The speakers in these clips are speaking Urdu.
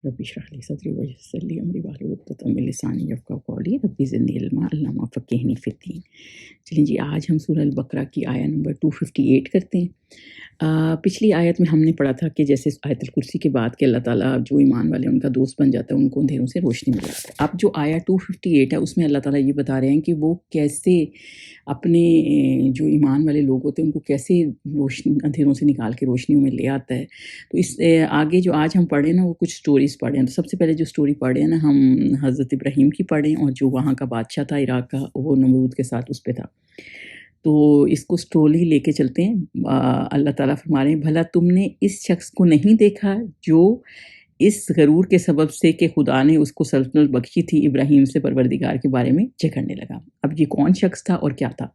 رب اشرح لی صدری ویسر لی امری واحلل عقدۃ من لسانی یفقہوا قولی رب زدنی علما علامہ فقہنی فی الدین۔ چلیں جی، آج ہم سورہ البقرہ کی آیہ نمبر 258 کرتے ہیں۔ پچھلی آیت میں ہم نے پڑھا تھا کہ جیسے آیت الکرسی کے بعد کہ اللہ تعالیٰ جو ایمان والے ان کا دوست بن جاتا ہے، ان کو اندھیروں سے روشنی مل جاتی ہے۔ اب جو آیہ 258 ہے اس میں اللہ تعالیٰ یہ بتا رہے ہیں کہ وہ کیسے اپنے جو ایمان والے لوگ ہوتے ہیں ان کو کیسے روشنی اندھیروں سے نکال کے روشنیوں میں لے آتا ہے۔ تو اس آگے جو آج ہم پڑھیں نا وہ کچھ سٹوریز پڑھیں۔ تو سب سے پہلے جو سٹوری پڑھیں نا ہم حضرت ابراہیم کی پڑھیں، اور جو وہاں کا بادشاہ تھا عراق کا، وہ نمرود کے ساتھ اس پہ تھا۔ تو اس کو سٹوری لے کے چلتے ہیں۔ اللہ تعالیٰ فرما رہے ہیں، بھلا تم نے اس شخص کو نہیں دیکھا جو اس غرور کے سبب سے کہ خدا نے اس کو سلطنت بخشی تھی، ابراہیم سے پروردگار کے بارے میں جھگڑنے لگا۔ اب یہ کون شخص تھا اور کیا تھا؟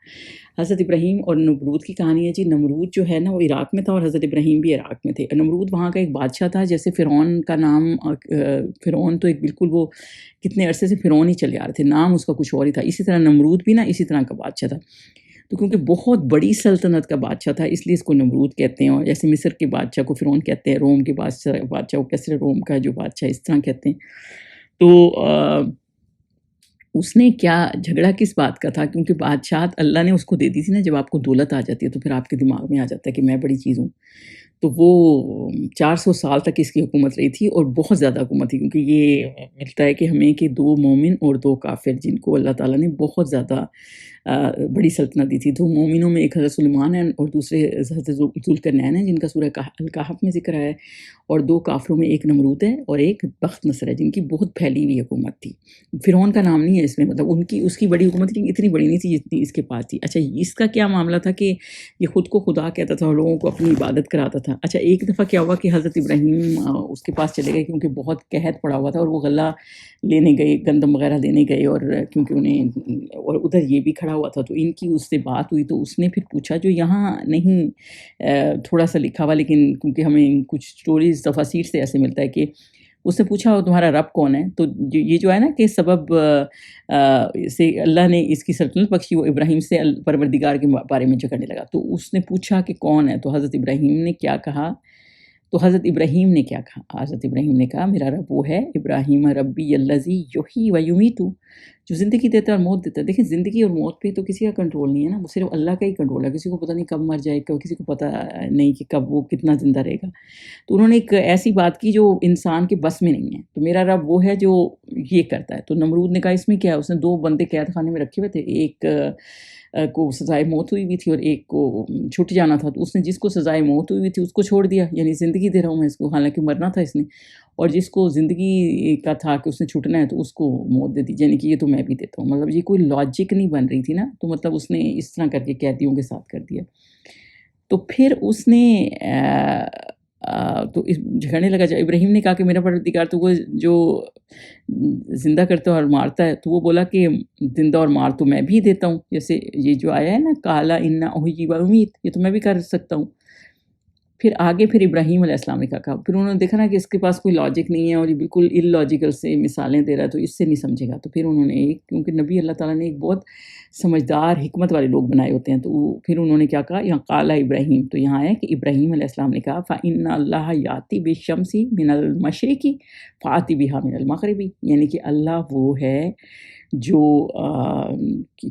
حضرت ابراہیم اور نمرود کی کہانی ہے جی۔ نمرود جو ہے نا وہ عراق میں تھا اور حضرت ابراہیم بھی عراق میں تھے۔ نمرود وہاں کا ایک بادشاہ تھا، جیسے فرعون کا نام، فرعون تو ایک بالکل وہ کتنے عرصے سے فرعون ہی چلے آ رہے تھے، نام اس کا کچھ اور ہی تھا، اسی طرح نمرود بھی نا اسی طرح کا بادشاہ تھا۔ تو کیونکہ بہت بڑی سلطنت کا بادشاہ تھا اس لیے اس کو نمرود کہتے ہیں، اور جیسے مصر کے بادشاہ کو فرعون کہتے ہیں، روم کے بادشاہ کو کیسر روم کا جو بادشاہ اس طرح کہتے ہیں۔ تو اس نے کیا جھگڑا کس بات کا تھا؟ کیونکہ بادشاہت اللہ نے اس کو دے دی تھی نا۔ جب آپ کو دولت آ جاتی ہے تو پھر آپ کے دماغ میں آ جاتا ہے کہ میں بڑی چیز ہوں۔ تو وہ 400 سال تک اس کی حکومت رہی تھی، اور بہت زیادہ حکومت تھی، کیونکہ یہ ملتا ہے کہ ہمیں کہ 2 مومن اور 2 کافر، جن کو اللہ تعالیٰ نے بہت زیادہ بڑی سلطنت دی تھی۔ 2 مومنوں میں ایک حضرت سلیمان ہے اور دوسرے حضرت ذوالقرنین ہیں، جن کا سورہ الکہف میں ذکر ہے، اور 2 کافروں میں ایک نمرود ہے اور ایک بخت نصر ہے، جن کی بہت پھیلی ہوئی حکومت تھی۔ فرعون کا نام نہیں ہے اس میں، مطلب اس کی بڑی حکومت تھی، اتنی بڑی نہیں تھی جتنی اس کے پاس تھی۔ اچھا، اس کا کیا معاملہ تھا کہ یہ خود کو خدا کہتا تھا اور لوگوں کو اپنی عبادت کراتا تھا۔ اچھا، ایک دفعہ کیا ہوا کہ حضرت ابراہیم اس کے پاس چلے گئے، کیونکہ بہت قحط پڑا ہوا تھا، اور وہ غلہ لینے گئے، گندم وغیرہ لینے گئے، اور کیونکہ انہیں، اور ادھر یہ بھی کھڑا ہوا تھا، تو ان کی اس سے بات ہوئی۔ تو اس نے پھر پوچھا، جو یہاں نہیں تھوڑا سا لکھا ہوا، لیکن کیونکہ ہمیں کچھ سٹوریز تفاسیر سے ایسے ملتا ہے کہ اس نے پوچھا تمہارا رب کون ہے؟ تو یہ جو ہے نا کہ سبب سے اللہ نے اس کی سلطنت بخشی، وہ ابراہیم سے پروردگار کے بارے میں جھگڑنے لگا۔ تو اس نے پوچھا کہ کون ہے؟ تو حضرت ابراہیم نے کیا کہا؟ حضرت ابراہیم نے کہا میرا رب وہ ہے، ابراہیم ربی الذی یحیی و یمیت، جو زندگی دیتا ہے اور موت دیتا ہے۔ دیکھیں، زندگی اور موت پہ تو کسی کا کنٹرول نہیں ہے نا، وہ صرف اللہ کا ہی کنٹرول ہے۔ کسی کو پتہ نہیں کب مر جائے گا، کسی کو پتہ نہیں کہ کب وہ کتنا زندہ رہے گا۔ تو انہوں نے ایک ایسی بات کی جو انسان کے بس میں نہیں ہے۔ تو میرا رب وہ ہے جو یہ کرتا ہے۔ تو نمرود نے کہا اس میں کیا ہے؟ اس نے 2 بندے قید خانے میں رکھے ہوئے تھے، ایک کو سزائے موت ہوئی ہوئی تھی اور ایک کو چھٹ جانا تھا۔ تو اس نے جس کو سزائے موت ہوئی ہوئی تھی اس کو چھوڑ دیا، یعنی زندگی دے رہا ہوں میں اس کو، حالانکہ مرنا تھا اس نے۔ اور جس کو زندگی کا تھا کہ اس نے چھٹنا ہے تو اس کو موت دے دی، یعنی کہ یہ تو میں بھی دیتا ہوں۔ مطلب یہ کوئی لاجک نہیں بن رہی تھی نا، تو مطلب اس نے اس طرح کر کے قیدیوں کے ساتھ کر دیا۔ تو پھر اس نے تو جھگڑنے لگا۔ جب ابراہیم نے کہا کہ میرا پروردگار تو وہ جو زندہ کرتا ہے اور مارتا ہے، تو وہ بولا کہ زندہ اور مار تو میں بھی دیتا ہوں، جیسے یہ جو آیا ہے نا کالا انا احیی و امیت، یہ تو میں بھی کر سکتا ہوں۔ پھر آگے پھر ابراہیم علیہ السلام نے کہا، پھر انہوں نے دیکھا نا کہ اس کے پاس کوئی لاجک نہیں ہے اور یہ بالکل ان لاجیکل سے مثالیں دے رہا ہے، تو اس سے نہیں سمجھے گا۔ تو پھر انہوں نے کیونکہ نبی اللہ تعالیٰ نے ایک بہت سمجھدار حکمت والے لوگ بنائے ہوتے ہیں، تو پھر انہوں نے کیا کہا، یہاں قال ابراہیم، تو یہاں ہے کہ ابراہیم علیہ السلام نے کہا فَإِنَّ اللَّهَ يَأْتِي بِالشَّمْسِ مِنَ الْمَشْرِقِ فَأْتِ بِهَا مِنَ الْمَغْرِبِ، یعنی کہ اللہ وہ ہے جو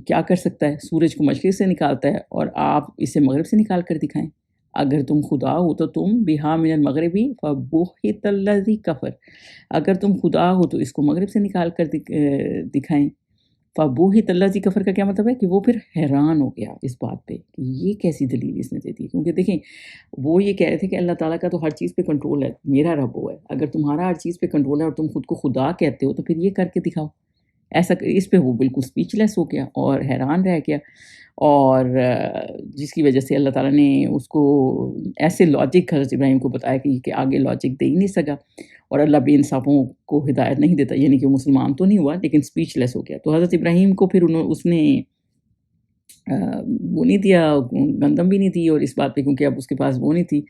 کیا کر سکتا ہے، سورج کو مشرق سے نکالتا ہے اور آپ اسے مغرب سے نکال کر دکھائیں۔ اگر تم خدا ہو تو تم بہا من المغربی فبہت الذی کفر، اگر تم خدا ہو تو اس کو مغرب سے نکال کر دکھائیں۔ فبہت الذی کفر کا کیا مطلب ہے کہ وہ پھر حیران ہو گیا اس بات پہ کہ یہ کیسی دلیل اس نے دے دی، کیونکہ دیکھیں وہ یہ کہہ رہے تھے کہ اللہ تعالیٰ کا تو ہر چیز پہ کنٹرول ہے، میرا رب وہ ہے، اگر تمہارا ہر چیز پہ کنٹرول ہے اور تم خود کو خدا کہتے ہو تو پھر یہ کر کے دکھاؤ۔ ایسا اس پہ وہ بالکل اسپیچ لیس ہو گیا اور حیران رہ گیا، اور جس کی وجہ سے اللہ تعالیٰ نے اس کو ایسے لاجک حضرت ابراہیم کو بتایا کہ آگے لاجک دے ہی نہیں سکا، اور اللہ بے انصافوں کو ہدایت نہیں دیتا، یعنی کہ مسلمان تو نہیں ہوا لیکن اسپیچ لیس ہو گیا۔ تو حضرت ابراہیم کو پھر اس نے وہ نہیں دیا، گندم بھی نہیں دی، اور اس بات پہ کیونکہ اب اس کے پاس وہ نہیں تھی۔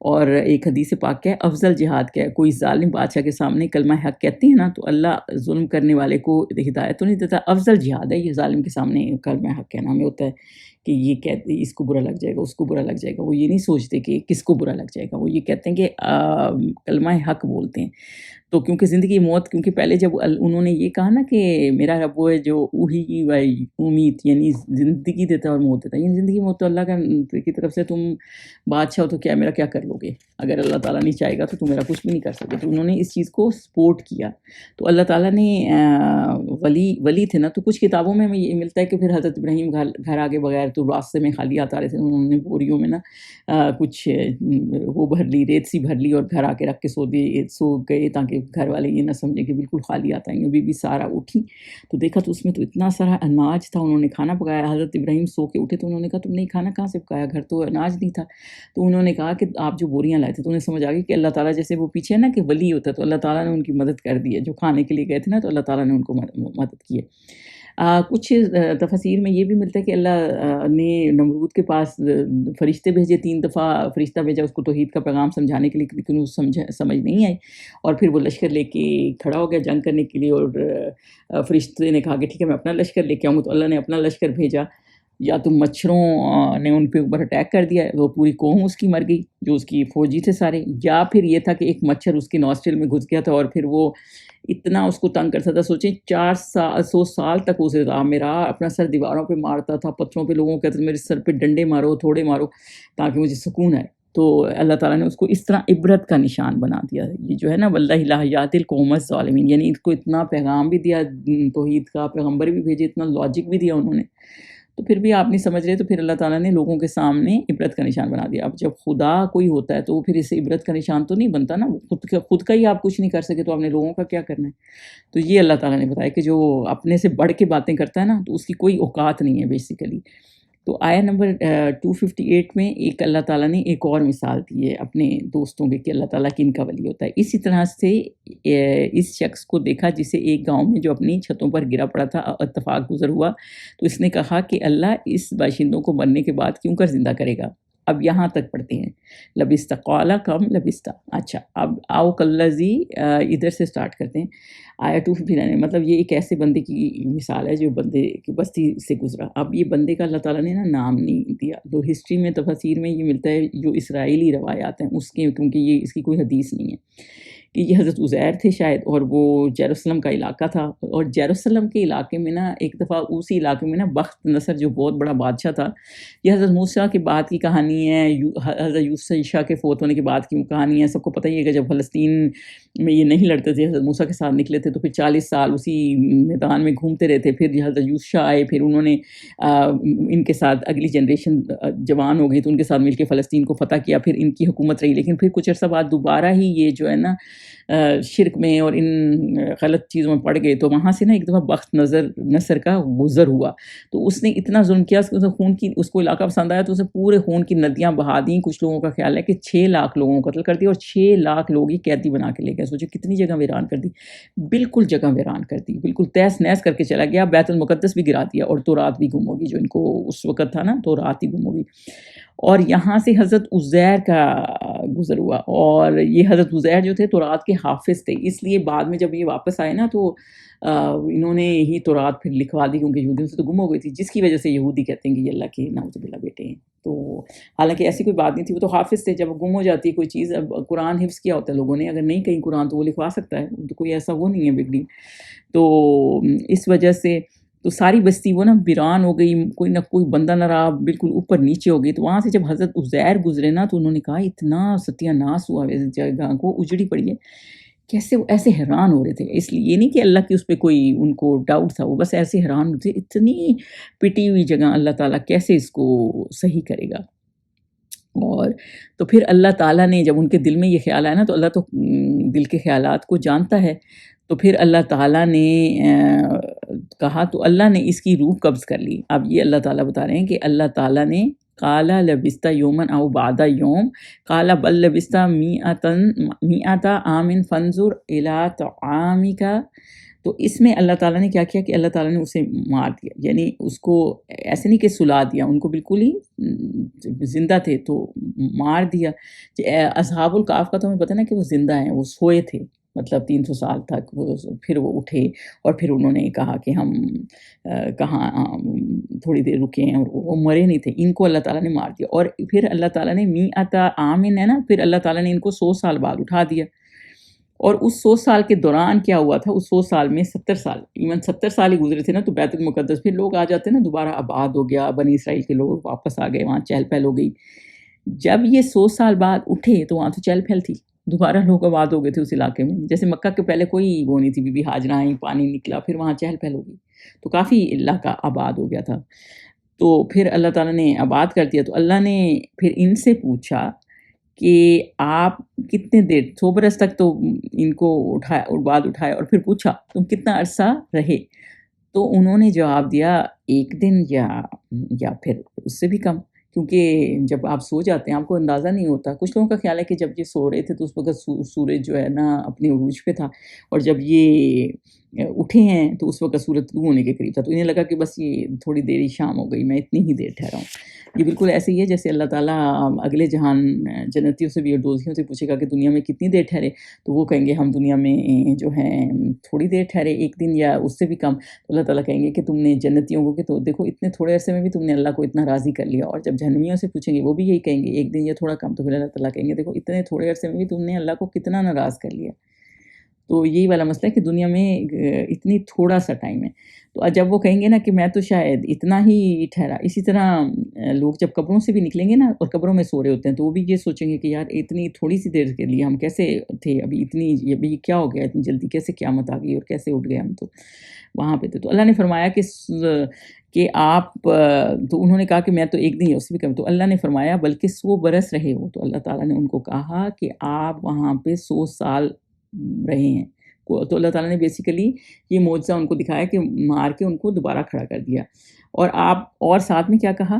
اور ایک حدیث پاک کیا ہے، افضل جہاد کیا ہے، کوئی ظالم بادشاہ کے سامنے کلمہ حق کہتے ہیں نا تو اللہ ظلم کرنے والے کو ہدایت تو نہیں دیتا، افضل جہاد ہے یہ ظالم کے سامنے کلمہ حق کہنا۔ ہمیں ہوتا ہے کہ یہ کہتے اس کو برا لگ جائے گا، اس کو برا لگ جائے گا، وہ یہ نہیں سوچتے کہ کس کو برا لگ جائے گا، وہ یہ کہتے ہیں کہ کلمہ حق بولتے ہیں۔ تو کیونکہ زندگی موت، کیونکہ پہلے جب انہوں نے یہ کہا نا کہ میرا رب وہ ہے جو اوہی و امید، یعنی زندگی دیتا ہے اور موت دیتا ہے، یعنی زندگی موت تو اللہ کی طرف سے، تم بادشاہ ہو تو کیا میرا کیا کر لو گے، اگر اللہ تعالیٰ نہیں چاہے گا تو تم میرا کچھ بھی نہیں کر سکتے. تو انہوں نے اس چیز کو سپورٹ کیا. تو اللہ تعالیٰ نے ولی تھے نا، تو کچھ کتابوں میں ہمیں یہ ملتا ہے کہ پھر حضرت ابراہیم گھر آگے بغیر تو راستے میں خالی آتا رہے تھے، انہوں نے بوریوں میں نا کچھ وہ بھر لی، ریت سی بھر لی اور گھر آ کے رکھ کے سو گئے تاکہ گھر والے یہ نہ سمجھیں کہ بالکل خالی آتا ہے. بی بی سارا اٹھی تو دیکھا تو اس میں تو اتنا سارا اناج تھا، انہوں نے کھانا پکایا. حضرت ابراہیم سو کے اٹھے تو انہوں نے کہا تم نے کھانا کہاں سے پکایا، گھر تو اناج نہیں تھا. تو انہوں نے کہا کہ آپ جو بوریاں لائے تھے، تو انہیں سمجھ آ گئی کہ اللہ تعالیٰ جیسے وہ پیچھے نا کہ ولی ہوتا ہے، تو اللہ تعالیٰ نے ان کی مدد کر دی ہے، جو کھانے کے لیے گئے تھے نا تو اللہ تعالیٰ نے ان کو مدد کی ہے. کچھ تفاسیر میں یہ بھی ملتا ہے کہ اللہ نے نمرود کے پاس فرشتے بھیجے، 3 دفعہ فرشتہ بھیجا اس کو توحید کا پیغام سمجھانے کے لیے، لیکن وہ سمجھ نہیں آئی، اور پھر وہ لشکر لے کے کھڑا ہو گیا جنگ کرنے کے لیے. اور فرشتے نے کہا کہ ٹھیک ہے میں اپنا لشکر لے کے آؤں گا. تو اللہ نے اپنا لشکر بھیجا، یا تو مچھروں نے ان کے اوپر اٹیک کر دیا، وہ پوری قوم اس کی مر گئی جو اس کی فوجی تھے سارے، یا پھر یہ تھا کہ ایک مچھر اس کی نوسٹرل میں گھس گیا تھا اور پھر وہ اتنا اس کو تنگ کرتا تھا. سوچیں 400 سال تک اسے رہا، میرا اپنا سر دیواروں پہ مارتا تھا، پتھروں پہ لوگوں کہتے تھے میرے سر پہ ڈنڈے مارو، تھوڑے مارو تاکہ مجھے سکون آئے. تو اللہ تعالیٰ نے اس کو اس طرح عبرت کا نشان بنا دیا. یہ جو ہے نا واللہ لا یہدی القوم الظالمین، یعنی اس کو اتنا پیغام بھی دیا، توحید کا پیغمبر بھی بھیجے، اتنا لاجک بھی دیا انہوں نے، تو پھر بھی آپ نہیں سمجھ رہے، تو پھر اللہ تعالیٰ نے لوگوں کے سامنے عبرت کا نشان بنا دیا. اب جب خدا کوئی ہوتا ہے تو وہ پھر اس سے عبرت کا نشان تو نہیں بنتا نا، خود کا ہی آپ کچھ نہیں کر سکے تو آپ نے لوگوں کا کیا کرنا ہے. تو یہ اللہ تعالیٰ نے بتایا کہ جو اپنے سے بڑھ کے باتیں کرتا ہے نا تو اس کی کوئی اوقات نہیں ہے بیسیکلی. تو آیا نمبر 258 میں ایک اللہ تعالیٰ نے ایک اور مثال دی ہے اپنے دوستوں کے کہ اللہ تعالیٰ کن کا ولی ہوتا ہے. اسی طرح سے اس شخص کو دیکھا جسے ایک گاؤں میں جو اپنی چھتوں پر گرا پڑا تھا اتفاق گزر ہوا، تو اس نے کہا کہ اللہ اس باشندوں کو مرنے کے بعد کیوں کر زندہ کرے گا. اب یہاں تک پڑھتے ہیں لبستہ قالا کم لبستہ. اچھا اب آؤ کلزی ادھر سے سٹارٹ کرتے ہیں. آیا 259 مطلب یہ ایک ایسے بندے کی مثال ہے جو بندے کی بستی سے گزرا. اب یہ بندے کا اللہ تعالیٰ نے نا نام نہیں دیا. تو ہسٹری میں تفاسیر میں یہ ملتا ہے جو اسرائیلی روایات ہیں اس کے، کیونکہ یہ اس کی کوئی حدیث نہیں ہے، کہ یہ حضرت عزیر تھے شاید، اور وہ جیروسلم کا علاقہ تھا. اور جیروسلم کے علاقے میں نا ایک دفعہ اسی علاقے میں نا بخت نصر جو بہت بڑا بادشاہ تھا، یہ حضرت موسیٰ کے بعد کی کہانی ہے، حضرت یوشع کے فوت ہونے کے بعد کی کہانی ہے. سب کو پتہ ہی ہے کہ جب فلسطین میں یہ نہیں لڑتے تھے، حضرت موسیٰ کے ساتھ نکلے تھے، تو پھر 40 سال اسی میدان میں گھومتے رہتے. پھر حضرت یوشع آئے، پھر انہوں نے ان کے ساتھ اگلی جنریشن جوان ہو گئی تو ان کے ساتھ مل کے فلسطین کو فتح کیا، پھر ان کی حکومت رہی. لیکن پھر کچھ عرصہ بعد دوبارہ ہی یہ جو ہے نا شرک میں اور ان غلط چیزوں میں پڑ گئے. تو وہاں سے نا ایک دفعہ بخت نصر کا گزر ہوا، تو اس نے اتنا ظلم کیا، خون کی اس کو علاقہ پسند آیا تو اسے پورے خون کی ندیاں بہا دیں. کچھ لوگوں کا خیال ہے کہ 6 لاکھ لوگوں کو قتل کر دیا اور 6 لاکھ لوگ ہی قیدی بنا کے لے گئے. سوچو کتنی جگہ ویران کر دی، بالکل جگہ ویران کر دی، بالکل تہس نہس کر کے چلا گیا. بیت المقدس بھی گرا دیا، اور تو رات بھی گم ہوگی جو ان کو اس وقت تھا نا، تو رات ہی گم ہوگی. اور یہاں سے حضرت عزیر کا گزر ہوا، اور یہ حضرت عزیر جو تھے تورات کے حافظ تھے، اس لیے بعد میں جب یہ واپس آئے نا تو انہوں نے ہی تورات پھر لکھوا دی، کیونکہ یہودیوں سے تو گم ہو گئی تھی، جس کی وجہ سے یہودی کہتے ہیں کہ یہ اللہ کے نعوذ باللہ بیٹے ہیں. تو حالانکہ ایسی کوئی بات نہیں تھی، وہ تو حافظ تھے. جب گم ہو جاتی ہے کوئی چیز، اب قرآن حفظ کیا ہوتا ہے لوگوں نے، اگر نہیں کہیں قرآن تو وہ لکھوا سکتا ہے، تو کوئی ایسا وہ نہیں ہے بگ ڈیل. تو اس وجہ سے تو ساری بستی وہ نا ویران ہو گئی، کوئی نہ کوئی بندہ نہ رہا، بالکل اوپر نیچے ہو گئی. تو وہاں سے جب حضرت عزیر گزرے نا تو انہوں نے کہا اتنا ستیہ ناس ہوا، اس جگہ کو اجڑی پڑی ہے. کیسے وہ ایسے حیران ہو رہے تھے، اس لیے یہ نہیں کہ اللہ کی اس پہ کوئی ان کو ڈاؤٹ تھا، وہ بس ایسے حیران ہوتے اتنی پٹی ہوئی جگہ اللہ تعالیٰ کیسے اس کو صحیح کرے گا. اور تو پھر اللہ تعالیٰ نے جب ان کے دل میں یہ خیال آیا نا، تو اللہ تو دل کے خیالات کو جانتا ہے، تو پھر اللہ تعالیٰ نے کہا، تو اللہ نے اس کی روح قبض کر لی. اب یہ اللہ تعالیٰ بتا رہے ہیں کہ اللہ تعالیٰ نے قالا لبستہ یومن او بعد یوم قالا بل لبستہ میعۃ عام فانظر الی طعامک. تو اس میں اللہ تعالیٰ نے کیا کیا کہ اللہ تعالیٰ نے اسے مار دیا، یعنی اس کو ایسے نہیں کہ سلا دیا، ان کو بالکل ہی زندہ تھے تو مار دیا. اصحاب الکہف کا تو ہمیں پتہ نا کہ وہ زندہ ہیں، وہ سوئے تھے مطلب 300 سال تک، پھر وہ اٹھے اور پھر انہوں نے کہا کہ ہم کہاں تھوڑی دیر رکے ہیں، اور وہ مرے نہیں تھے. ان کو اللہ تعالیٰ نے مار دیا. اور پھر اللہ تعالیٰ نے میعۃ عام ہے نا، پھر اللہ تعالیٰ نے ان کو 100 سال بعد اٹھا دیا. اور اس 100 سال کے دوران کیا ہوا تھا، اس 100 سال میں 70 سال، ایون 70 سال ہی گزرے تھے نا، تو بیت المقدس پھر لوگ آ جاتے ہیں نا، دوبارہ آباد ہو گیا، بنی اسرائیل کے لوگ واپس آ گئے، وہاں چہل پہل ہو گئی۔ جب یہ 100 سال بعد اٹھے تو وہاں تو چہل پہل تھی، دوبارہ لوگ آباد ہو گئے تھے اس علاقے میں، جیسے مکہ کے پہلے کوئی وہ نہیں تھی، بی بی ہاجرہ آئیں، پانی نکلا، پھر وہاں چہل پہل ہو گئی، تو کافی علاقہ آباد ہو گیا تھا۔ تو پھر اللہ تعالیٰ نے آباد کر دیا، تو اللہ نے پھر ان سے پوچھا کہ آپ کتنے دیر، 100 برس تک تو ان کو اٹھایا، بعد اٹھایا، اور پھر پوچھا تم کتنا عرصہ رہے، تو انہوں نے جواب دیا 1 دن یا پھر اس سے بھی کم، کیونکہ جب آپ سو جاتے ہیں آپ کو اندازہ نہیں ہوتا۔ کچھ لوگوں کا خیال ہے کہ جب یہ سو رہے تھے تو اس وقت سورج جو ہے نا اپنے عروج پہ تھا، اور جب یہ اٹھے ہیں تو اس وقت سورج طلوع ہونے کے قریب تھا، تو انہیں لگا کہ بس یہ تھوڑی دیر ہی شام ہو گئی، میں اتنی ہی دیر ٹھہرا ہوں۔ یہ بالکل ایسے ہی ہے جیسے اللہ تعالیٰ اگلے جہان جنتیوں سے بھی اور دوزخیوں سے پوچھے گا کہ دنیا میں کتنی دیر ٹھہرے، تو وہ کہیں گے ہم دنیا میں جو ہیں تھوڑی دیر ٹھہرے، 1 دن یا اس سے بھی کم۔ تو اللہ تعالیٰ کہیں گے کہ تم نے جنتیوں کو، کہ تو دیکھو اتنے تھوڑے عرصے میں بھی تم نے اللہ کو اتنا راضی کر لیا، اور جب جہنمیوں سے پوچھیں گے وہ بھی یہی کہیں گے 1 دن یا تھوڑا کم، تو پھر اللہ تعالیٰ کہیں گے دیکھو اتنے تھوڑے عرصے میں بھی تم نے اللہ کو کتنا ناراض کر لیا۔ تو یہی والا مسئلہ ہے کہ دنیا میں اتنی تھوڑا سا ٹائم ہے، تو جب وہ کہیں گے نا کہ میں تو شاید اتنا ہی ٹھہرا، اسی طرح لوگ جب قبروں سے بھی نکلیں گے نا اور قبروں میں سو رہے ہوتے ہیں تو وہ بھی یہ سوچیں گے کہ یار اتنی تھوڑی سی دیر کے لیے ہم کیسے تھے، ابھی کیا ہو گیا اتنی جلدی، کیسے قیامت آ گئی اور کیسے اٹھ گئے ہم تو وہاں پہ تھے۔ تو اللہ نے فرمایا کہ آپ تو انہوں نے کہا کہ میں تو 1 دن یا اس سے بھی کم، تو اللہ نے فرمایا بلکہ 100 برس رہے ہو، تو اللہ تعالیٰ نے ان کو کہا کہ آپ وہاں پہ 100 سال رہے ہیں۔ تو اللہ تعالیٰ نے بیسیکلی یہ معجزہ ان کو دکھایا کہ مار کے ان کو دوبارہ کھڑا کر دیا، اور ساتھ میں کیا کہا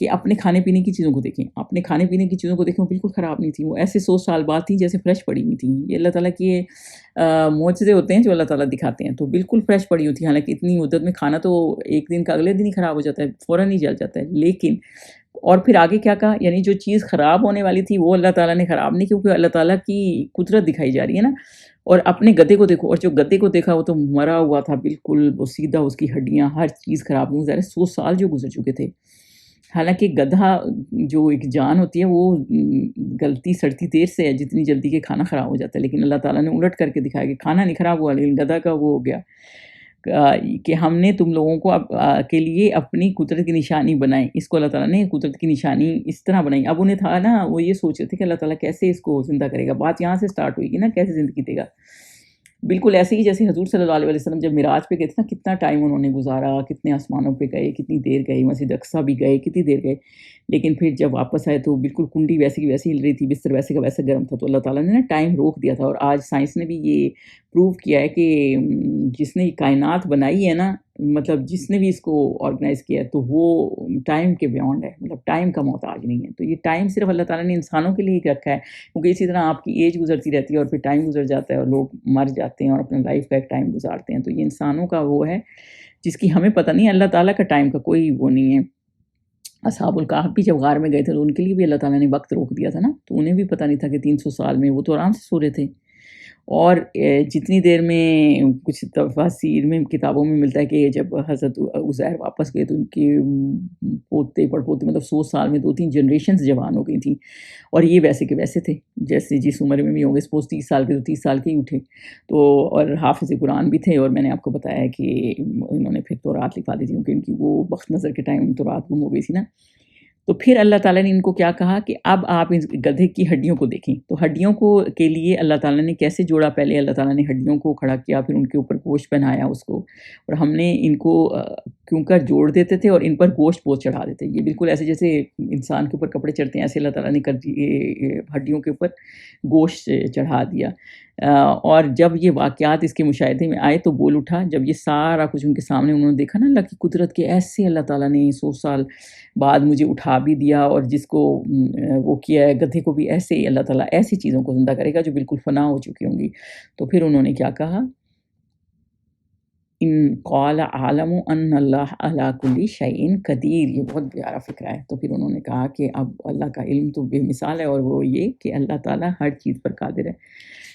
کہ اپنے کھانے پینے کی چیزوں کو دیکھیں، اپنے کھانے پینے کی چیزوں کو دیکھیں، وہ بالکل خراب نہیں تھیں، وہ ایسے 100 سال بعد تھیں جیسے فریش پڑی ہوئی تھیں۔ یہ اللہ تعالیٰ کے معجزے ہوتے ہیں جو اللہ تعالیٰ دکھاتے ہیں، تو بالکل فریش پڑی ہوئی تھیں، حالانکہ اتنی مدت میں کھانا تو 1 دن کا اگلے دن ہی خراب ہو جاتا ہے، فوراً ہی جل جاتا ہے، لیکن اور پھر آگے کیا کہا، یعنی جو چیز خراب ہونے والی تھی وہ اللہ تعالیٰ نے خراب نہیں، کیونکہ اللہ تعالیٰ کی قدرت دکھائی جا رہی ہے نا۔ اور اپنے گدھے کو دیکھو، اور جو گدھے کو دیکھا وہ تو مرا ہوا تھا بالکل، وہ سیدھا، اس کی ہڈیاں ہر چیز خراب ہوئی، ظاہر ہے 100 سال جو گزر چکے تھے۔ حالانکہ گدھا جو ایک جان ہوتی ہے وہ گلتی سڑتی دیر سے ہے جتنی جلدی کہ کھانا خراب ہو جاتا ہے، لیکن اللہ تعالیٰ نے الٹ کر کے دکھایا کہ کھانا نہیں خراب ہوا لیکن گدھا کا وہ ہو گیا کہ ہم نے تم لوگوں کو کے لیے اپنی قدرت کی نشانی بنائی۔ اس کو اللہ تعالیٰ نے قدرت کی نشانی اس طرح بنائی۔ اب انہیں تھا نا، وہ یہ سوچ رہے تھے کہ اللہ تعالیٰ کیسے اس کو زندہ کرے گا، بات یہاں سے سٹارٹ ہوئی گی نا، کیسے زندگی دے گا۔ بالکل ایسے ہی جیسے حضور صلی اللہ علیہ وسلم جب معراج پہ گئے تھے نا، کتنا ٹائم انہوں نے گزارا، کتنے آسمانوں پہ گئے، کتنی دیر گئے، مسجد اقصیٰ بھی گئے، کتنی دیر گئے، لیکن پھر جب واپس آئے تو بالکل کنڈی ویسی کی ویسی ہل رہی تھی، بستر ویسے کا ویسا گرم تھا، تو اللہ تعالیٰ نے نا ٹائم روک دیا تھا۔ اور آج سائنس نے بھی یہ پروو کیا ہے کہ جس نے یہ کائنات بنائی ہے نا، مطلب جس نے بھی اس کو آرگنائز کیا ہے، تو وہ ٹائم کے بیونڈ ہے، مطلب ٹائم کا محتاج نہیں ہے۔ تو یہ ٹائم صرف اللہ تعالیٰ نے انسانوں کے لیے رکھا ہے، کیونکہ اسی طرح آپ کی ایج گزرتی رہتی ہے اور پھر ٹائم گزر جاتا ہے اور لوگ مر جاتے ہیں اور اپنے لائف کا ایک ٹائم گزارتے ہیں۔ تو یہ انسانوں کا وہ ہے جس کی ہمیں پتہ نہیں ہے، اللہ تعالیٰ کا ٹائم کا کوئی وہ نہیں ہے۔ اصحاب الکہف بھی جب غار میں گئے تھے تو ان کے لیے بھی اللہ تعالیٰ نے وقت روک دیا تھا نا، تو انہیں بھی پتہ نہیں تھا کہ 300 سال میں وہ تو آرام سے سو رہے تھے۔ اور جتنی دیر میں کچھ تفاسیر میں کتابوں میں ملتا ہے کہ جب حضرت عزیر واپس گئے تو ان کے پوتے پڑپوتے، مطلب 100 سال میں 2-3 جنریشنز جوان ہو گئی تھیں، اور یہ ویسے کے ویسے تھے جیسے جس عمر میں بھی ہوں گے، سپوز 30 سال کے تو 30 سال کے ہی اٹھے تو، اور حافظ قرآن بھی تھے، اور میں نے آپ کو بتایا ہے کہ انہوں نے پھر تورات لکھوا دی تھی کیونکہ ان کی وہ وقت نظر کے ٹائم تورات گم ہو گئی تھی نا۔ تو پھر اللہ تعالیٰ نے ان کو کیا کہا کہ اب آپ اس گدھے کی ہڈیوں کو دیکھیں، تو ہڈیوں کو کے لیے اللہ تعالیٰ نے کیسے جوڑا، پہلے اللہ تعالیٰ نے ہڈیوں کو کھڑا کیا، پھر ان کے اوپر گوشت پہنایا اس کو، اور ہم نے ان کو کیوں کر جوڑ دیتے تھے اور ان پر گوشت پوست چڑھا دیتے۔ یہ بالکل ایسے جیسے انسان کے اوپر کپڑے چڑھتے ہیں، ایسے اللہ تعالیٰ نے کر دیے، ہڈیوں کے اوپر گوشت چڑھا دیا۔ اور جب یہ واقعات اس کے مشاہدے میں آئے تو بول اٹھا، جب یہ سارا کچھ ان کے سامنے انہوں نے دیکھا نا اللہ کی قدرت کے، ایسے اللہ تعالیٰ نے 100 سال بعد مجھے اٹھا بھی دیا، اور جس کو وہ کیا ہے گدھے کو بھی ایسے ہی اللہ تعالیٰ ایسی چیزوں کو زندہ کرے گا جو بالکل فنا ہو چکی ہوں گی۔ تو پھر انہوں نے کیا کہا ان قال عالم ان اللہ علی کل شیء قدیر، یہ بہت پیارا فکرہ ہے۔ تو پھر انہوں نے کہا کہ اب اللہ کا علم تو بے مثال ہے، اور وہ یہ کہ اللہ تعالیٰ ہر چیز پر قادر ہے۔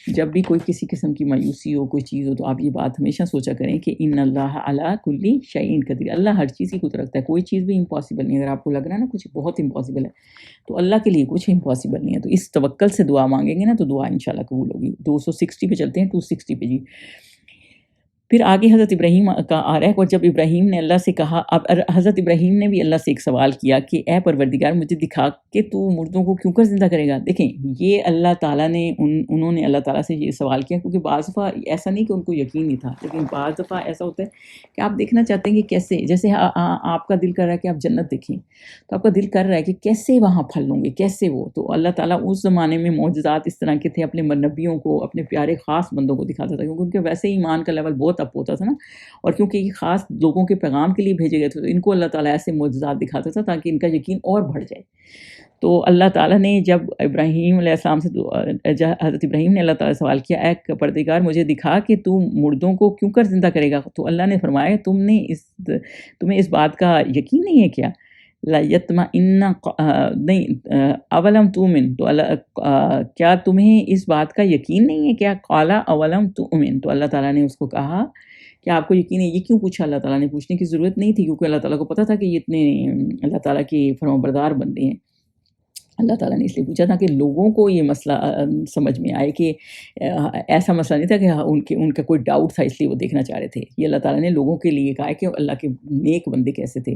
جب بھی کوئی کسی قسم کی مایوسی ہو، کوئی چیز ہو، تو آپ یہ بات ہمیشہ سوچا کریں کہ ان اللہ علی کل شیء قدیر، اللہ ہر چیز کی قدرت رکھتا ہے، کوئی چیز بھی امپاسبل نہیں۔ اگر آپ کو لگ رہا ہے نا کچھ بہت امپاسبل ہے، تو اللہ کے لیے کچھ امپاسبل نہیں ہے۔ تو اس توکل سے دعا مانگیں گے نا تو دعا انشاءاللہ قبول ہوگی۔ 260 پہ چلتے ہیں، 260 پہ جی۔ پھر آگے حضرت ابراہیم کا آ رہا ہے، اور جب ابراہیم نے اللہ سے کہا، اب حضرت ابراہیم نے بھی اللہ سے ایک سوال کیا کہ اے پروردگار مجھے دکھا کہ تو مردوں کو کیوں کر زندہ کرے گا۔ دیکھیں یہ اللہ تعالیٰ نے انہوں نے اللہ تعالیٰ سے یہ سوال کیا، کیونکہ بعض دفعہ ایسا نہیں کہ ان کو یقین نہیں تھا، لیکن بعض دفعہ ایسا ہوتا ہے کہ آپ دیکھنا چاہتے ہیں کہ کیسے، جیسے آپ کا دل کر رہا ہے کہ آپ جنت دیکھیں، تو آپ کا دل کر رہا ہے کہ کیسے وہاں پھل ہوں گے، کیسے وہ، تو اللہ تعالیٰ اس زمانے میں معجزات اس طرح کے تھے، اپنے نبیوں کو، اپنے پیارے خاص بندوں کو دکھاتا تھا، کیونکہ ان کے ویسے ہی ایمان کا لیول بہت اپ ہوتا تھا نا، اور کیونکہ یہ خاص لوگوں کے پیغام کے لیے بھیجے گئے تھے، تو ان کو اللہ تعالیٰ ایسے معجزات دکھاتا تھا تاکہ ان کا یقین اور بڑھ جائے۔ تو اللہ تعالیٰ نے جب ابراہیم علیہ السلام سے حضرت ابراہیم نے اللہ تعالیٰ سے سوال کیا، اے پروردگار مجھے دکھا کہ تو مردوں کو کیوں کر زندہ کرے گا، تو اللہ نے فرمایا تمہیں اس بات کا یقین نہیں ہے کیا، لا یطمئن نہیں اولم تؤمن، تو کیا تمہیں اس بات کا یقین نہیں ہے کیا، قال اولم تؤمن، تو اللہ تعالیٰ نے اس کو کہا کہ آپ کو یقین ہے۔ یہ کیوں پوچھا اللہ تعالیٰ نے؟ پوچھنے کی ضرورت نہیں تھی، کیونکہ اللہ تعالیٰ کو پتہ تھا کہ یہ اتنے اللہ تعالیٰ کے فرمانبردار بندے ہیں۔ اللہ تعالیٰ نے اس لیے پوچھا تھا کہ لوگوں کو یہ مسئلہ سمجھ میں آئے کہ ایسا مسئلہ نہیں تھا کہ ان کا کوئی ڈاؤٹ تھا اس لیے وہ دیکھنا چاہ رہے تھے۔ یہ اللہ تعالیٰ نے لوگوں کے لیے کہا ہے کہ اللہ کے نیک بندے کیسے تھے،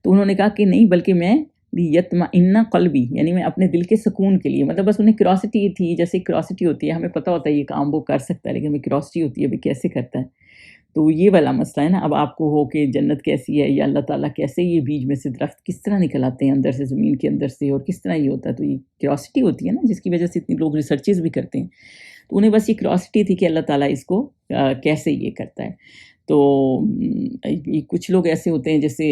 تو انہوں نے کہا کہ نہیں، بلکہ میں یطمئن قلبی، یعنی میں اپنے دل کے سکون کے لیے، مطلب بس انہیں کیوریاسٹی تھی، جیسے کیوریاسٹی ہوتی ہے، ہمیں پتہ ہوتا ہے یہ کام وہ کر سکتا ہے، لیکن ہمیں کیوریاسٹی ہوتی ہے بھی کیسے کرتا ہے۔ تو یہ والا مسئلہ ہے نا، اب آپ کو ہو کہ جنت کیسی ہے، یا اللہ تعالیٰ کیسے یہ بیج میں سے درخت کس طرح نکل آتے ہیں اندر سے، زمین کے اندر سے، اور کس طرح یہ ہوتا ہے، تو یہ کیوریاسٹی ہوتی ہے نا، جس کی وجہ سے اتنے لوگ ریسرچز بھی کرتے ہیں۔ تو انہیں بس یہ کیوریاسٹی تھی کہ اللہ تعالیٰ اس کو کیسے یہ کرتا ہے۔ تو کچھ لوگ ایسے ہوتے ہیں جیسے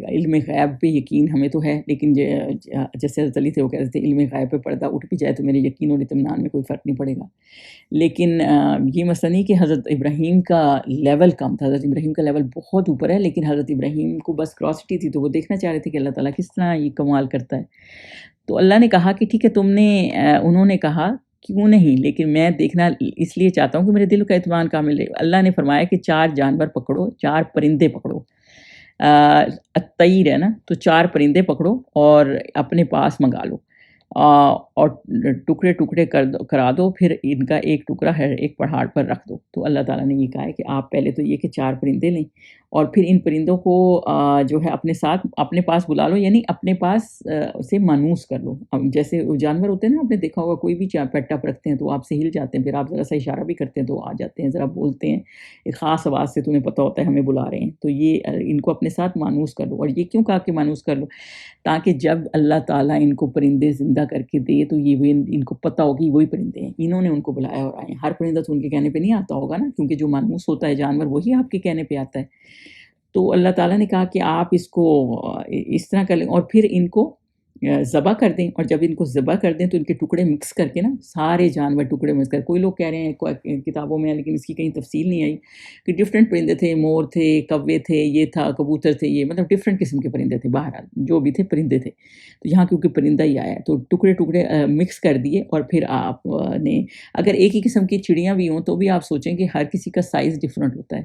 علم غیب پہ یقین ہمیں تو ہے، لیکن جیسے حضرت علی تھے، وہ کہتے تھے علم غیب پہ پردہ اٹھ بھی جائے تو میرے یقین اور اطمینان میں کوئی فرق نہیں پڑے گا۔ لیکن یہ مسئلہ نہیں کہ حضرت ابراہیم کا لیول کم تھا، حضرت ابراہیم کا لیول بہت اوپر ہے، لیکن حضرت ابراہیم کو بس کیوریاسٹی تھی، تو وہ دیکھنا چاہ رہے تھے کہ اللہ تعالیٰ کس طرح یہ کمال کرتا ہے۔ تو اللہ نے کہا کہ ٹھیک ہے، انہوں نے کہا کیوں نہیں، لیکن میں دیکھنا اس لیے چاہتا ہوں کہ میرے دل کا اطمینان کامل ہے۔ اللہ نے فرمایا کہ 4 جانور پکڑو، 4 پرندے پکڑو، الطیر ہے نا، تو 4 پرندے پکڑو اور اپنے پاس منگا لو، اور ٹکڑے ٹکڑے کرا دو، پھر ان کا ایک ٹکڑا ہے ایک پہاڑ پر رکھ دو۔ تو اللہ تعالیٰ نے یہ کہا ہے کہ آپ پہلے تو یہ کہ 4 پرندے لیں، اور پھر ان پرندوں کو جو ہے اپنے ساتھ اپنے پاس بلا لو، یعنی اپنے پاس سے مانوس کر لو۔ جیسے جانور ہوتے ہیں نا، آپ نے دیکھا ہوگا کوئی بھی پیٹ اپ رکھتے ہیں تو آپ سے ہل جاتے ہیں، پھر آپ ذرا سا اشارہ بھی کرتے ہیں تو آ جاتے ہیں، ذرا بولتے ہیں ایک خاص آواز سے، تمہیں پتہ ہوتا ہے ہمیں بلا رہے ہیں۔ تو یہ ان کو اپنے ساتھ مانوس کر لو، اور یہ کیوں کہا کہ مانوس کر لو؟ تاکہ جب اللہ تعالیٰ ان کو پرندے زندہ کر کے دے تو یہ ان کو پتہ ہو کہ وہی پرندے ہیں، انہوں نے ان کو بلایا اور آئے ہیں۔ ہر پرندہ تو ان کے کہنے پہ نہیں آتا ہوگا نا، کیونکہ جو مانوس ہوتا ہے جانور وہی آپ کے کہنے پہ آتا ہے۔ تو اللہ تعالیٰ نے کہا کہ آپ اس کو اس طرح کر لیں، اور پھر ان کو ذبح کر دیں، اور جب ان کو ذبح کر دیں تو ان کے ٹکڑے مکس کر کے نا، سارے جانور ٹکڑے مکس کر، کوئی لوگ کہہ رہے ہیں کتابوں میں، لیکن اس کی کہیں تفصیل نہیں آئی کہ ڈفرینٹ پرندے تھے، مور تھے، کوے تھے، یہ تھا کبوتر تھے، یہ مطلب ڈفرینٹ قسم کے پرندے تھے، بہرحال جو بھی تھے پرندے تھے۔ تو یہاں کیونکہ پرندہ ہی آیا ہے تو ٹکڑے ٹکڑے مکس کر دیے، اور پھر آپ نے اگر ایک ہی قسم کی چڑیاں بھی ہوں تو بھی آپ سوچیں کہ ہر کسی کا سائز ڈفرینٹ ہوتا ہے،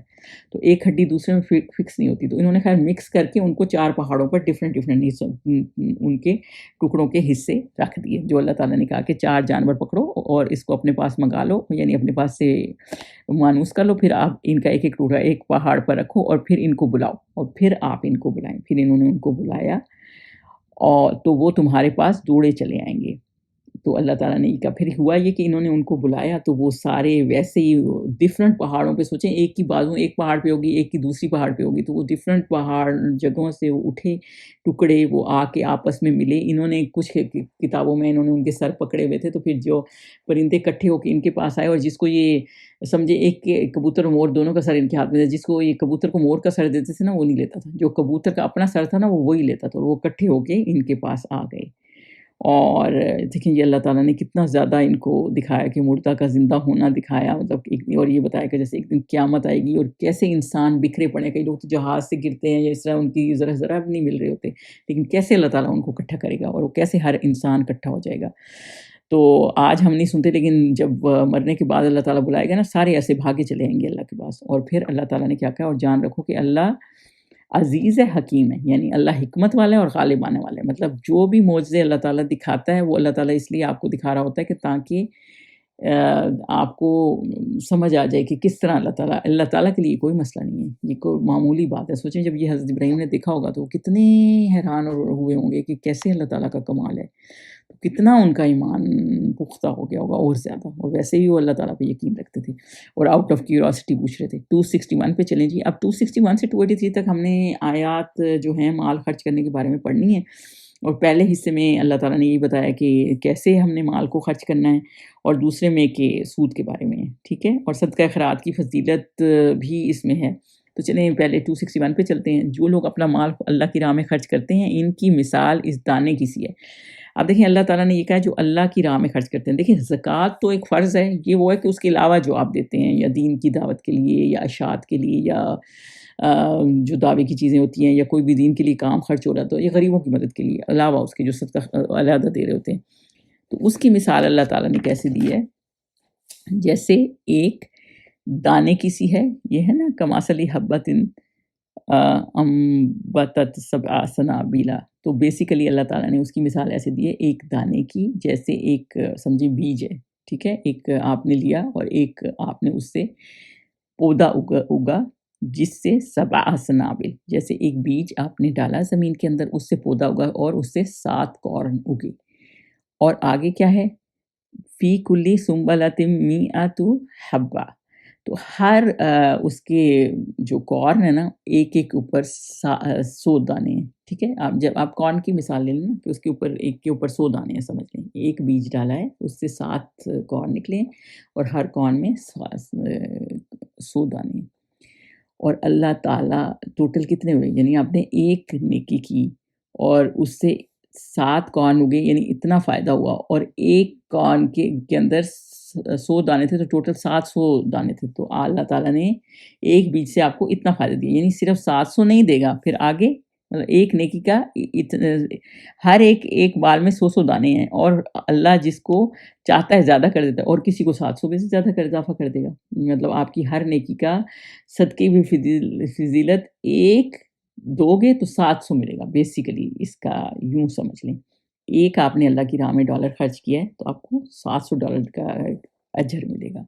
تو ایک ہڈی دوسرے میں فکس نہیں ہوتی، تو انہوں نے خیر مکس کر کے ان کو 4 پہاڑوں پر ڈفرینٹ ان کے ٹکڑوں کے حصے رکھ دیے۔ جو اللہ تعالیٰ نے کہا کہ 4 جانور پکڑو اور اس کو اپنے پاس منگا لو، یعنی اپنے پاس سے مانوس کر لو، پھر آپ ان کا ایک ایک ٹکڑا ایک پہاڑ پر رکھو، اور پھر ان کو بلاؤ، اور پھر آپ ان کو بلائیں۔ پھر انہوں نے ان کو بلایا، اور تو وہ تمہارے پاس دوڑے چلے آئیں گے۔ تو اللہ تعالیٰ نے یہ کہا، پھر ہوا یہ کہ انہوں نے ان کو بلایا تو وہ سارے ویسے ہی ڈفرینٹ پہاڑوں پہ، سوچیں ایک کی بازو ایک پہاڑ پہ ہوگی، ایک کی دوسری پہاڑ پہ ہوگی، تو وہ ڈفرینٹ پہاڑ جگہوں سے وہ اٹھے ٹکڑے، وہ آ کے آپس میں ملے۔ انہوں نے کچھ کتابوں میں انہوں نے ان کے سر پکڑے ہوئے تھے، تو پھر جو پرندے اکٹھے ہو کے ان کے پاس آئے، اور جس کو یہ سمجھے ایک کبوتر اور مور دونوں کا سر ان کے ہاتھ میں تھا، جس کو یہ کبوتر کو مور کا سر دیتے تھے نا وہ نہیں لیتا تھا، جو کبوتر کا اپنا سر تھا نا وہ وہی لیتا تھا، اور وہ اکٹھے ہو کے ان کے پاس آ گئے، اور دیکھیں یہ اللہ تعالیٰ نے کتنا زیادہ ان کو دکھایا کہ مردہ کا زندہ ہونا دکھایا، مطلب ایک اور یہ بتایا کہ جیسے ایک دن قیامت آئے گی اور کیسے انسان بکھرے پڑے ہیں، کئی لوگ تو جہاز سے گرتے ہیں یا اس طرح ان کی ذرا بھی نہیں مل رہے ہوتے، لیکن کیسے اللہ تعالیٰ ان کو اکٹھا کرے گا اور وہ کیسے ہر انسان اکٹھا ہو جائے گا۔ تو آج ہم نہیں سنتے، لیکن جب مرنے کے بعد اللہ تعالیٰ بلائے گا نا، سارے ایسے بھاگے چلے آئیں گے اللہ کے پاس، اور پھر اللہ تعالیٰ نے کیا کہا، اور جان رکھو کہ اللہ عزیز ہے، حکیم ہے، یعنی اللہ حکمت والا ہے اور غالب آنے والا ہے۔ مطلب جو بھی معجزے اللہ تعالیٰ دکھاتا ہے وہ اللہ تعالیٰ اس لیے آپ کو دکھا رہا ہوتا ہے کہ تاکہ آپ کو سمجھ آ جائے کہ کس طرح اللہ تعالیٰ کے لیے کوئی مسئلہ نہیں ہے، یہ کوئی معمولی بات ہے۔ سوچیں جب یہ حضرت ابراہیم نے دیکھا ہوگا تو وہ کتنے حیران ہوئے ہوں گے کہ کیسے اللہ تعالیٰ کا کمال ہے، تو کتنا ان کا ایمان پختہ ہو گیا ہوگا اور زیادہ، اور ویسے ہی وہ اللہ تعالیٰ پہ یقین رکھتے تھے اور آؤٹ آف کیوریاسٹی پوچھ رہے تھے۔ 261 پہ چلیں جی۔ اب 261 سے 283 تک ہم نے آیات جو ہیں مال خرچ کرنے کے بارے میں پڑھنی ہے، اور پہلے حصے میں اللہ تعالیٰ نے یہ بتایا کہ کیسے ہم نے مال کو خرچ کرنا ہے، اور دوسرے میں کہ سود کے بارے میں ہے، ٹھیک ہے، اور صدقہ خیرات کی فضیلت بھی اس میں ہے۔ تو چلیں پہلے 261 پہ چلتے ہیں۔ جو لوگ اپنا مال اللہ کی راہ میں خرچ کرتے ہیں ان کی مثال اس دانے کی سی ہے۔ اب دیکھیں اللہ تعالیٰ نے یہ کہا جو اللہ کی راہ میں خرچ کرتے ہیں۔ دیکھیں زکوٰۃ تو ایک فرض ہے، یہ وہ ہے کہ اس کے علاوہ جو آپ دیتے ہیں، یا دین کی دعوت کے لیے یا اشاعت کے لیے یا جو دعوے کی چیزیں ہوتی ہیں، یا کوئی بھی دین کے لیے کام خرچ ہو رہا تو یہ غریبوں کی مدد کے لیے علاوہ اس کے جو صدقہ علیحدہ دے رہے ہوتے ہیں، تو اس کی مثال اللہ تعالیٰ نے کیسے دی ہے، جیسے ایک دانے کی سی ہے، یہ ہے نا کماثلی حبۃ امبتت سبع سنابلا، تو بیسیکلی اللہ تعالیٰ نے اس کی مثال ایسے دی ہے ایک دانے کی، جیسے ایک سمجھے بیج ہے، ٹھیک ہے، ایک آپ نے لیا اور ایک آپ نے اس سے پودا اگا جس سے سبع سنابل، جیسے ایک بیج آپ نے ڈالا زمین کے اندر، اس سے پودا اگا اور اس سے 7 کارن اگے، اور آگے کیا ہے، فی کلی سنبلۃ مئۃ حبہ، تو ہر اس کے جو کارن ہے نا ایک ایک اوپر 100 دانے ہیں، ٹھیک ہے۔ آپ جب آپ کارن کی مثال لے لیں نا کہ اس کے اوپر ایک کے اوپر 100 دانے ہیں، سمجھ لیں ایک بیج ڈالا ہے اس سے 7 کارن نکلے ہیں اور ہر کارن میں 100 دانے ہیں، اور اللہ تعالیٰ ٹوٹل کتنے ہوئے، یعنی آپ نے ایک نیکی کی اور اس سے 7 کارن اگے، یعنی اتنا فائدہ ہوا، اور ایک کارن کے اندر 100 دانے تھے تو ٹوٹل 700 دانے تھے، تو اللہ تعالیٰ نے ایک بیج سے آپ کو اتنا فائدہ دیا، یعنی صرف 700 نہیں دے گا، پھر آگے مطلب ایک نیکی کا ہر ایک بال میں 100 دانے ہیں، اور اللہ جس کو چاہتا ہے زیادہ کر دیتا ہے، اور کسی کو 700 میں سے زیادہ کر اضافہ کر دے گا، مطلب آپ کی ہر نیکی کا صدقے بھی فضیلت ایک دو گے تو 700 ملے گا، بیسیکلی اس کا یوں سمجھ لیں، ایک آپ نے اللہ کی راہ میں ڈالر خرچ کیا ہے تو آپ کو $700 کا اجر ملے گا،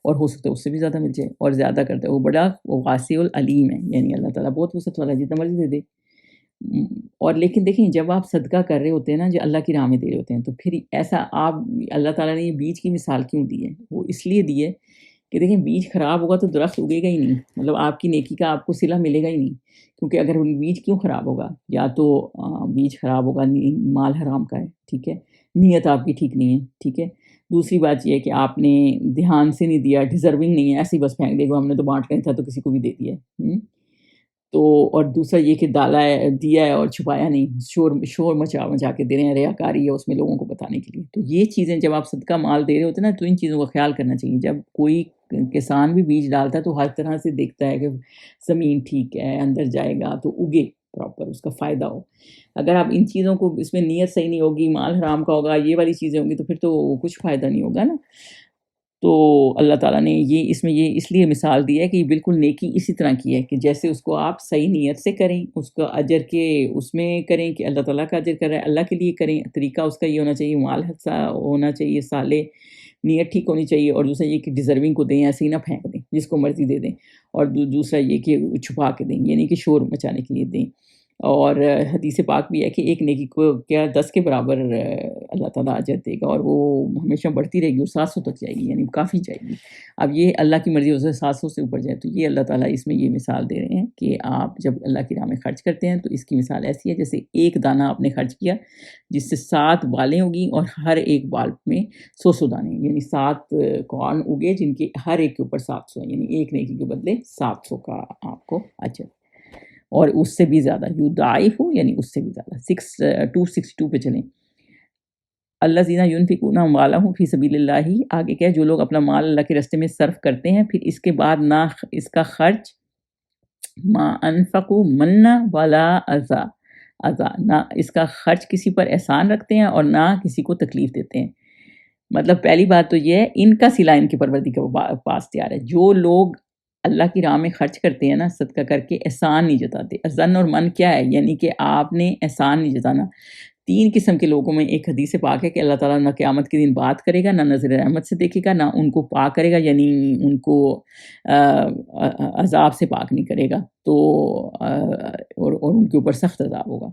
اور ہو سکتا ہے اس سے بھی زیادہ مل جائے، اور زیادہ کرتا ہے وہ بڑا واسع العلیم ہے، یعنی اللہ تعالیٰ بہت وسعت والا، جتنا مرضی دے دے۔ اور لیکن دیکھیں جب آپ صدقہ کر رہے ہوتے ہیں نا، جو اللہ کی راہ میں دے رہے ہوتے ہیں، تو پھر ایسا آپ اللہ تعالیٰ نے یہ بیج کی مثال کیوں دی ہے، وہ اس لیے دی ہے کہ دیکھیں بیج خراب ہوگا تو درخت اگے گا ہی نہیں، مطلب آپ کی نیکی کا آپ کو صلہ ملے گا ہی نہیں، کیونکہ اگر بیج کیوں خراب ہوگا، یا تو بیج خراب ہوگا، مال حرام کا ہے، ٹھیک ہے، نیت آپ کی ٹھیک نہیں ہے، ٹھیک ہے، دوسری بات یہ ہے کہ آپ نے دھیان سے نہیں دیا، ڈیزرونگ نہیں ہے، ایسے ہی بس پھینک دے گا، ہم نے تو بانٹ رہا تھا تو کسی کو بھی دے دیا ہے، تو اور دوسرا یہ کہ ڈالا ہے، دیا ہے اور چھپایا نہیں، شور مچا کے دے رہے ہیں، ریاکاری ہے اس میں لوگوں کو بتانے کے لیے، تو یہ چیزیں جب آپ صدقہ مال دے رہے ہوتے ہیں نا تو ان چیزوں کا خیال کرنا چاہیے۔ جب کوئی کسان بھی بیج ڈالتا ہے تو ہر طرح سے دیکھتا ہے کہ زمین ٹھیک ہے، اندر جائے گا تو اگے پراپر، اس کا فائدہ ہو۔ اگر آپ ان چیزوں کو، اس میں نیت صحیح نہیں ہوگی، مال حرام کا ہوگا، یہ والی چیزیں ہوں گی، تو پھر تو کچھ فائدہ نہیں ہوگا نا۔ تو اللہ تعالیٰ نے یہ اس لیے مثال دی ہے کہ بالکل نیکی اسی طرح کی ہے کہ جیسے اس کو آپ صحیح نیت سے کریں، اس کا اجر کے اس میں کریں کہ اللہ تعالیٰ کا اجر کر رہا ہے، اللہ کے لیے کریں، طریقہ اس کا یہ ہونا چاہیے، مال ہونا چاہیے صالح، نیت ٹھیک ہونی چاہیے، اور دوسرا یہ کہ ڈیزرونگ کو دیں، ایسے ہی نہ پھینک دیں جس کو مرضی دے دیں، اور دوسرا یہ کہ چھپا کے دیں، یعنی کہ شور مچانے کے لیے دیں۔ اور حدیث پاک بھی ہے کہ ایک نیکی کو کیا 10 کے برابر اللہ تعالیٰ اجر دے گا، اور وہ ہمیشہ بڑھتی رہے گی اور 700 تک جائے گی، یعنی کافی جائے گی۔ اب یہ اللہ کی مرضی ہو سے 700 سے اوپر جائے، تو یہ اللہ تعالیٰ اس میں یہ مثال دے رہے ہیں کہ آپ جب اللہ کی راہ میں خرچ کرتے ہیں تو اس کی مثال ایسی ہے جیسے ایک دانہ آپ نے خرچ کیا جس سے 7 بالیں ہوگی، اور ہر ایک بال میں 100 دانے، یعنی 7 کارن اگے جن کے ہر ایک کے اوپر 700، یعنی ایک نیکی کے بدلے 700 کا آپ کو اجر، اور اس سے بھی زیادہ یضاعف ہو، یعنی اس سے بھی زیادہ۔ 262 پہ چلیں۔ الذین ینفقون اموالہم فی سبیل اللہ، آگے کیا ہے، جو لوگ اپنا مال اللہ کے راستے میں صرف کرتے ہیں، پھر اس کے بعد نہ اس کا خرچ ما انفقوا منا ولا اذا، نہ اس کا خرچ کسی پر احسان رکھتے ہیں اور نہ کسی کو تکلیف دیتے ہیں۔ مطلب پہلی بات تو یہ ہے، ان کا صلہ ان کے پروردگار کے پاس تیار ہے۔ جو لوگ اللہ کی راہ میں خرچ کرتے ہیں نا، صدقہ کر کے، احسان نہیں جتاتے۔ ظن اور من کیا ہے، یعنی کہ آپ نے احسان نہیں جتانا۔ تین قسم کے لوگوں میں ایک حدیث پاک ہے کہ اللہ تعالیٰ نہ قیامت کے دن بات کرے گا، نہ نظر رحمت سے دیکھے گا، نہ ان کو پاک کرے گا، یعنی ان کو عذاب سے پاک نہیں کرے گا، تو اور ان کے اوپر سخت عذاب ہوگا۔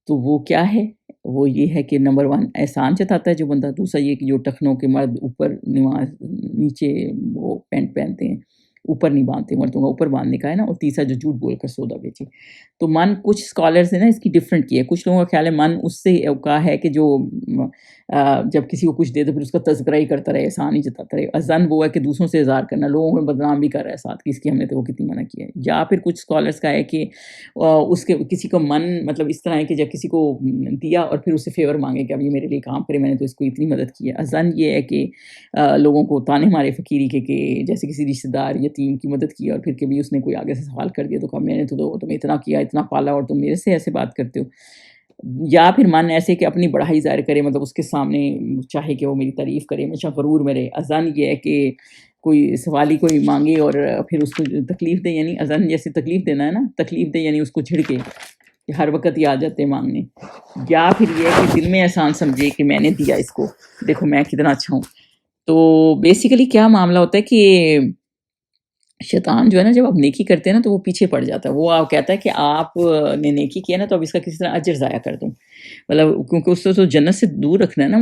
تو وہ کیا ہے، وہ یہ ہے کہ نمبر 1 احسان جتاتا ہے جو بندہ، دوسرا یہ کہ جو ٹخنوں کے مرد اوپر نماز نیچے وہ پینٹ پہنتے ہیں، اوپر نہیں باندھتے، مردوں کا اوپر باندھنے کا ہے نا، اور تیسرا جو جھوٹ بول کر سودا بیچے۔ تو من کچھ اسکالرز نے نا اس کی ڈفرینٹ کی ہے، کچھ لوگوں کا خیال ہے من اس سے کا ہے کہ جو جب کسی کو کچھ دے تو پھر اس کا تذکرہ ہی کرتا رہے، احسان ہی جتاتا رہے۔ ظن وہ ہے کہ دوسروں سے اظہار کرنا، لوگوں میں بدنام بھی کر رہا ہے ساتھ کہ اس کی ہم نے تو وہ کتنی منع کیا ہے۔ یا پھر کچھ اسکالرز کا ہے کہ اس کے کسی کا من مطلب اس طرح ہے کہ جب کسی کو دیا اور پھر اسے فیور مانگے کہ اب یہ میرے لیے کام کرے، میں نے تو اس کو اتنی مدد کی ہے۔ ظن یہ ہے کہ لوگوں کو تانے مارے فقیری کے کہ جیسے کسی رشتہ دار یتیم کی مدد کی اور پھر کبھی اس نے کوئی آگے سے سوال کر دیا تو کہا میں نے تو تمہیں اتنا کیا، اتنا پالا، اور تم میرے سے ایسے بات کرتے ہو۔ یا پھر من ایسے کہ اپنی بڑائی ظاہر کرے، مطلب اس کے سامنے چاہے کہ وہ میری تعریف کرے، ہمیشہ غرور میں رہے۔ ظن یہ ہے کہ کوئی سوالی کوئی مانگے اور پھر اس کو تکلیف دے، یعنی ظن جیسے تکلیف دینا ہے نا، تکلیف دے یعنی اس کو جھڑکے کہ ہر وقت ہی آ جاتے ہیں مانگنے۔ یا پھر یہ ہے کہ دل میں احسان سمجھے کہ میں نے دیا اس کو، دیکھو میں کتنا اچھا ہوں۔ تو بیسیکلی کیا معاملہ ہوتا ہے کہ شیطان جو ہے نا، جب آپ نیکی کرتے ہیں نا تو وہ پیچھے پڑ جاتا ہے، وہ آپ کہتا ہے کہ آپ نے نیکی کیا نا تو اب اس کا کسی طرح اجر ضائع کر دوں، مطلب کیونکہ اس سے تو جنت سے دور رکھنا ہے نا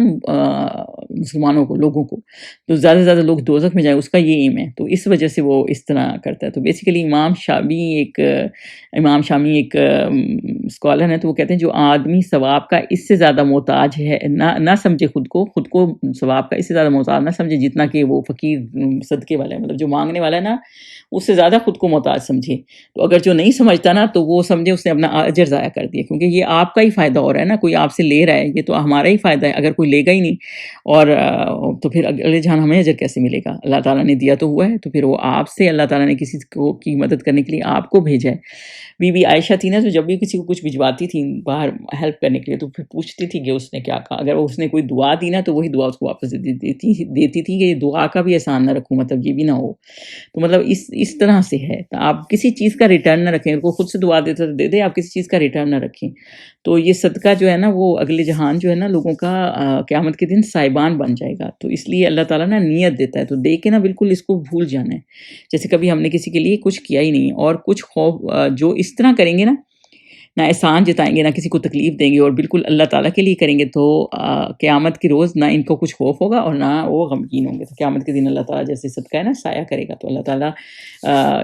مسلمانوں کو، لوگوں کو، تو زیادہ سے زیادہ لوگ دوزخ میں جائیں، اس کا یہ ایم ہے، تو اس وجہ سے وہ اس طرح کرتا ہے۔ تو بیسیکلی امام شامی ایک اسکالر ہیں، تو وہ کہتے ہیں جو آدمی ثواب کا اس سے زیادہ محتاج ہے، نہ سمجھے خود کو ثواب کا اس سے زیادہ محتاج نہ سمجھے جتنا کہ وہ فقیر صدقے والا ہے، مطلب جو مانگنے والا ہے نا اس سے زیادہ خود کو محتاج سمجھے۔ تو اگر جو نہیں سمجھتا نا تو وہ سمجھے اس نے اپنا اجر ضائع کر دیا، کیونکہ یہ آپ کا ہی فائدہ ہو رہا ہے نا، کوئی آپ سے لے رہا ہے، یہ تو ہمارا ہی فائدہ ہے، اگر کوئی لے گا ہی نہیں اور تو پھر اگلے جہان ہمیں اجر کیسے ملے گا؟ اللہ تعالیٰ نے دیا تو ہوا ہے، تو پھر وہ آپ سے، اللہ تعالیٰ نے کسی کو کی مدد کرنے کے لیے آپ کو بھیجا ہے۔ بی بی عائشہ تھی نا، تو جب بھی کسی کو کچھ بھجواتی تھی باہر ہیلپ کرنے کے لیے تو پھر پوچھتی تھی کہ اس نے کیا کہا، اگر اس نے کوئی دعا دی نا تو وہی دعا اس کو واپس دیتی تھی کہ یہ دعا کا بھی احسان نہ رکھوں، مطلب یہ بھی نہ ہو۔ تو مطلب اس طرح سے ہے، تو آپ کسی چیز کا ریٹرن نہ رکھیں، اگر کوئی خود سے دعا دیتا تو دے دے، آپ کسی چیز کا ریٹرن نہ رکھیں۔ تو یہ صدقہ جو ہے نا وہ اگلے جہان جو ہے نا لوگوں کا قیامت کے دن سائبان بن جائے گا، تو اس لیے اللہ تعالیٰ نا نیت دیتا ہے، تو دے کے نا بالکل اس کو بھول جانا ہے جیسے کبھی ہم نے کسی کے لیے کچھ کیا ہی نہیں، اور کچھ خوف جو اس طرح کریں گے نا، نہ احسان جتائیں گے، نہ کسی کو تکلیف دیں گے، اور بالکل اللہ تعالیٰ کے لیے کریں گے، تو قیامت کے روز نہ ان کو کچھ خوف ہوگا اور نہ وہ غمگین ہوں گے۔ تو قیامت کے دن اللہ تعالیٰ جیسے صدقہ ہے نا سایہ کرے گا، تو اللہ تعالیٰ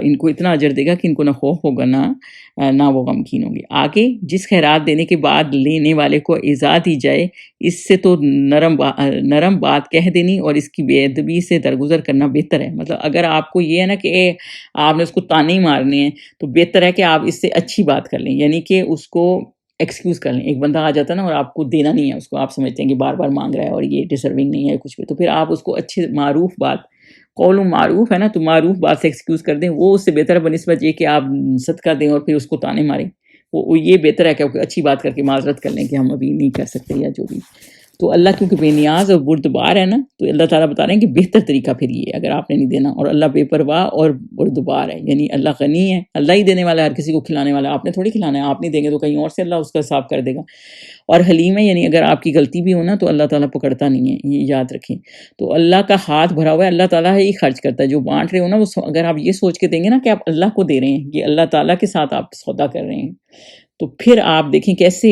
ان کو اتنا اجر دے گا کہ ان کو نہ خوف ہوگا نہ وہ غمگین ہوں گے۔ آگے جس خیرات دینے کے بعد لینے والے کو ایذا دی جائے، اس سے تو نرم بات کہہ دینی اور اس کی بے ادبی سے درگزر کرنا بہتر ہے۔ مطلب اگر آپ کو یہ ہے نا کہ آپ نے اس کو تانے ہی مارنے ہیں تو بہتر ہے کہ آپ اس سے اچھی بات کر لیں، یعنی کہ اس کو ایکسکیوز کر لیں۔ ایک بندہ آ جاتا ہے نا اور آپ کو دینا نہیں ہے اس کو، آپ سمجھتے ہیں کہ بار بار مانگ رہا ہے اور یہ ڈیزرونگ نہیں ہے کچھ بھی، تو پھر آپ اس کو اچھے معروف بات، قول معروف ہے نا، تو معروف بات سے ایکسکیوز کر دیں، وہ اس سے بہتر ہے بنسبت یہ کہ آپ صدقہ دیں اور پھر اس کو تانے ماریں۔ وہ یہ بہتر ہے کہ اچھی بات کر کے معذرت کر لیں کہ ہم ابھی نہیں کر سکتے یا جو بھی۔ تو اللہ کیونکہ بے نیاز اور بردبار ہے نا، تو اللہ تعالیٰ بتا رہے ہیں کہ بہتر طریقہ پھر یہ ہے اگر آپ نے نہیں دینا، اور اللہ بے پرواہ اور بردبار ہے، یعنی اللہ غنی ہے، اللہ ہی دینے والا ہے، ہر کسی کو کھلانے والا ہے، آپ نے تھوڑی کھلانا ہے، آپ نہیں دیں گے تو کہیں اور سے اللہ اس کا حساب کر دے گا، اور حلیم ہے، یعنی اگر آپ کی غلطی بھی ہو نا تو اللہ تعالیٰ پکڑتا نہیں ہے، یہ یاد رکھیں۔ تو اللہ کا ہاتھ بھرا ہوا ہے، اللہ تعالیٰ ہی خرچ کرتا ہے، جو بانٹ رہے ہو نا وہ اگر آپ یہ سوچ کے دیں گے نا کہ آپ اللہ کو دے رہے ہیں، یہ اللہ تعالیٰ کے ساتھ آپ سودا کر رہے ہیں، تو پھر آپ دیکھیں کیسے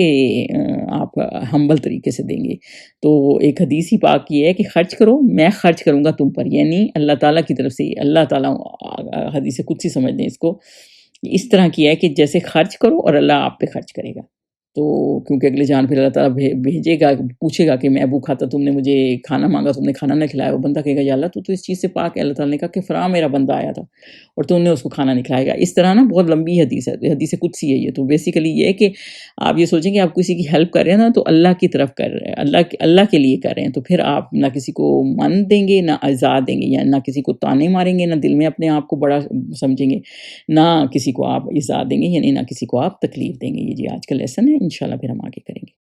آپ ہمبل طریقے سے دیں گے۔ تو ایک حدیث ہی پاک یہ ہے کہ خرچ کرو، میں خرچ کروں گا تم پر، یعنی اللہ تعالیٰ کی طرف سے، اللہ تعالیٰ حدیث قدسی سمجھ لیں اس کو، اس طرح کیا ہے کہ جیسے خرچ کرو اور اللہ آپ پہ خرچ کرے گا۔ تو کیونکہ اگلی جان پھر اللہ تعالیٰ بھیجے گا، پوچھے گا کہ میں بھوکھا تھا، تم نے مجھے کھانا مانگا، تم نے کھانا نہ کھلایا، وہ بندہ کہے گا یا اللہ تو اس چیز سے پاک ہے۔ اللہ تعالیٰ نے کہا کہ فلاں میرا بندہ آیا تھا اور تم نے اس کو کھانا نہیں کھلایا گا۔ اس طرح نا بہت لمبی حدیث ہے، حدیث قدسی ہے یہ۔ تو بیسیکلی یہ ہے کہ آپ یہ سوچیں کہ آپ کسی کی ہیلپ کر رہے ہیں نا تو اللہ کی طرف کر رہے ہیں، اللہ کے لیے کر رہے ہیں، تو پھر آپ نہ کسی کو من دیں گے، نہ ایذا دیں گے، یا نہ کسی کو تانے ماریں گے، نہ دل میں اپنے آپ کو بڑا سمجھیں گے، نہ کسی کو آپ ایذا دیں گے، یعنی نہ کسی کو آپ تکلیف دیں گے۔ یہ جی آج کا لیسن ہے، انشاءاللہ پھر ہم آگے کریں گے۔